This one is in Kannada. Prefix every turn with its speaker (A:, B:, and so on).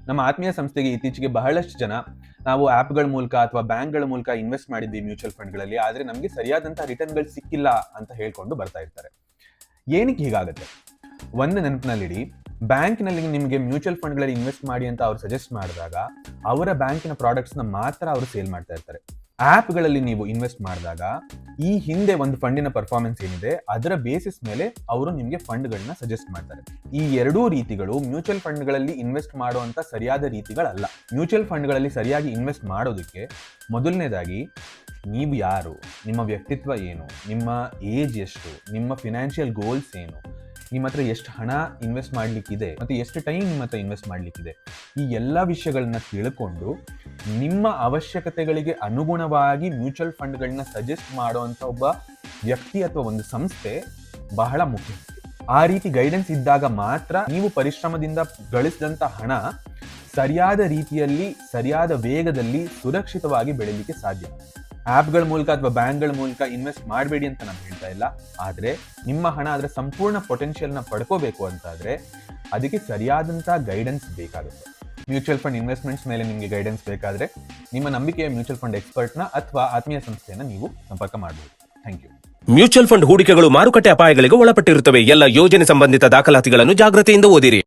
A: ನಮ್ಮ ಆತ್ಮೀಯ ಸಂಸ್ಥೆಗೆ ಇತ್ತೀಚೆಗೆ ಬಹಳಷ್ಟು ಜನ ನಾವು ಆಪ್ಗಳ ಮೂಲಕ ಅಥವಾ ಬ್ಯಾಂಕ್ಗಳ ಮೂಲಕ ಇನ್ವೆಸ್ಟ್ ಮಾಡಿದ್ವಿ ಮ್ಯೂಚುವಲ್ ಫಂಡ್ಗಳಲ್ಲಿ, ಆದರೆ ನಮಗೆ ಸರಿಯಾದಂತಹ ರಿಟರ್ನ್ಗಳು ಸಿಕ್ಕಿಲ್ಲ ಅಂತ ಹೇಳ್ಕೊಂಡು ಬರ್ತಾ ಇರ್ತಾರೆ. ಏನಕ್ಕೆ ಹೀಗಾಗುತ್ತೆ? ಒಂದು ನೆನಪಿನಲ್ಲಿಡಿ, ಬ್ಯಾಂಕ್ನಲ್ಲಿ ನಿಮಗೆ ಮ್ಯೂಚುವಲ್ ಫಂಡ್ಗಳಲ್ಲಿ ಇನ್ವೆಸ್ಟ್ ಮಾಡಿ ಅಂತ ಅವ್ರು ಸಜೆಸ್ಟ್ ಮಾಡಿದಾಗ ಅವರ ಬ್ಯಾಂಕಿನ ಪ್ರಾಡಕ್ಟ್ಸ್ನ ಮಾತ್ರ ಅವರು ಸೇಲ್ ಮಾಡ್ತಾ ಇರ್ತಾರೆ. ಆ್ಯಪ್ಗಳಲ್ಲಿ ನೀವು ಇನ್ವೆಸ್ಟ್ ಮಾಡಿದಾಗ ಈ ಹಿಂದೆ ಒಂದು ಫಂಡಿನ ಪರ್ಫಾರ್ಮೆನ್ಸ್ ಏನಿದೆ ಅದರ ಬೇಸಿಸ್ ಮೇಲೆ ಅವರು ನಿಮಗೆ ಫಂಡ್ಗಳನ್ನ ಸಜೆಸ್ಟ್ ಮಾಡ್ತಾರೆ. ಈ ಎರಡೂ ರೀತಿಗಳು ಮ್ಯೂಚುವಲ್ ಫಂಡ್ಗಳಲ್ಲಿ ಇನ್ವೆಸ್ಟ್ ಮಾಡುವಂಥ ಸರಿಯಾದ ರೀತಿಗಳಲ್ಲ. ಮ್ಯೂಚುವಲ್ ಫಂಡ್ಗಳಲ್ಲಿ ಸರಿಯಾಗಿ ಇನ್ವೆಸ್ಟ್ ಮಾಡೋದಕ್ಕೆ ಮೊದಲನೇದಾಗಿ ನೀವು ಯಾರು, ನಿಮ್ಮ ವ್ಯಕ್ತಿತ್ವ ಏನು, ನಿಮ್ಮ ಏಜ್ ಎಷ್ಟು, ನಿಮ್ಮ ಫಿನಾನ್ಷಿಯಲ್ ಗೋಲ್ಸ್ ಏನು, ನಿಮ್ಮ ಹತ್ರ ಎಷ್ಟು ಹಣ ಇನ್ವೆಸ್ಟ್ ಮಾಡಲಿಕ್ಕಿದೆ ಮತ್ತು ಎಷ್ಟು ಟೈಮ್ ನಿಮ್ಮ ಹತ್ರ ಇನ್ವೆಸ್ಟ್ ಮಾಡಲಿಕ್ಕಿದೆ, ಈ ಎಲ್ಲ ವಿಷಯಗಳನ್ನ ತಿಳ್ಕೊಂಡು ನಿಮ್ಮ ಅವಶ್ಯಕತೆಗಳಿಗೆ ಅನುಗುಣವಾಗಿ ಮ್ಯೂಚುವಲ್ ಫಂಡ್ಗಳನ್ನ ಸಜೆಸ್ಟ್ ಮಾಡುವಂಥ ಒಬ್ಬ ವ್ಯಕ್ತಿ ಅಥವಾ ಒಂದು ಸಂಸ್ಥೆ ಬಹಳ ಮುಖ್ಯ. ಆ ರೀತಿ ಗೈಡೆನ್ಸ್ ಇದ್ದಾಗ ಮಾತ್ರ ನೀವು ಪರಿಶ್ರಮದಿಂದ ಗಳಿಸಿದಂಥ ಹಣ ಸರಿಯಾದ ರೀತಿಯಲ್ಲಿ, ಸರಿಯಾದ ವೇಗದಲ್ಲಿ, ಸುರಕ್ಷಿತವಾಗಿ ಬೆಳೀಲಿಕ್ಕೆ ಸಾಧ್ಯ. ಆ್ಯಪ್ಗಳ ಮೂಲಕ ಅಥವಾ ಬ್ಯಾಂಕ್ಗಳ ಮೂಲಕ ಇನ್ವೆಸ್ಟ್ ಮಾಡಬೇಡಿ ಅಂತ ನಾನು ಹೇಳ್ತಾ ಇಲ್ಲ, ಆದರೆ ನಿಮ್ಮ ಹಣ ಅದರ ಸಂಪೂರ್ಣ ಪೊಟೆನ್ಷಿಯಲ್ನ ಪಡ್ಕೋಬೇಕು ಅಂತಾದರೆ ಅದಕ್ಕೆ ಸರಿಯಾದಂಥ ಗೈಡೆನ್ಸ್ ಬೇಕಾಗುತ್ತೆ. ಮ್ಯೂಚುವಲ್ ಫಂಡ್ ಇನ್ವೆಸ್ಟ್ಮೆಂಟ್ಸ್ ಮೇಲೆ ನಿಮಗೆ ಗೈಡೆನ್ಸ್ ಬೇಕಾದರೆ ನಿಮ್ಮ ನಂಬಿಕೆಯ ಮ್ಯೂಚುವಲ್ ಫಂಡ್ ಎಕ್ಸ್ಪರ್ಟ್ನ ಅಥವಾ ಆತ್ಮೀಯ ಸಂಸ್ಥೆಯನ್ನು ನೀವು ಸಂಪರ್ಕ ಮಾಡಬಹುದು. Thank you.
B: ಮ್ಯೂಚುವಲ್ ಫಂಡ್ ಹೂಡಿಕೆಗಳು ಮಾರುಕಟ್ಟೆ ಅಪಾಯಗಳಿಗೆ ಒಳಪಟ್ಟಿರುತ್ತವೆ. ಎಲ್ಲ ಯೋಜನೆ ಸಂಬಂಧಿತ ದಾಖಲಾತಿಗಳನ್ನು ಜಾಗ್ರತೆಯಿಂದ ಓದಿರಿ.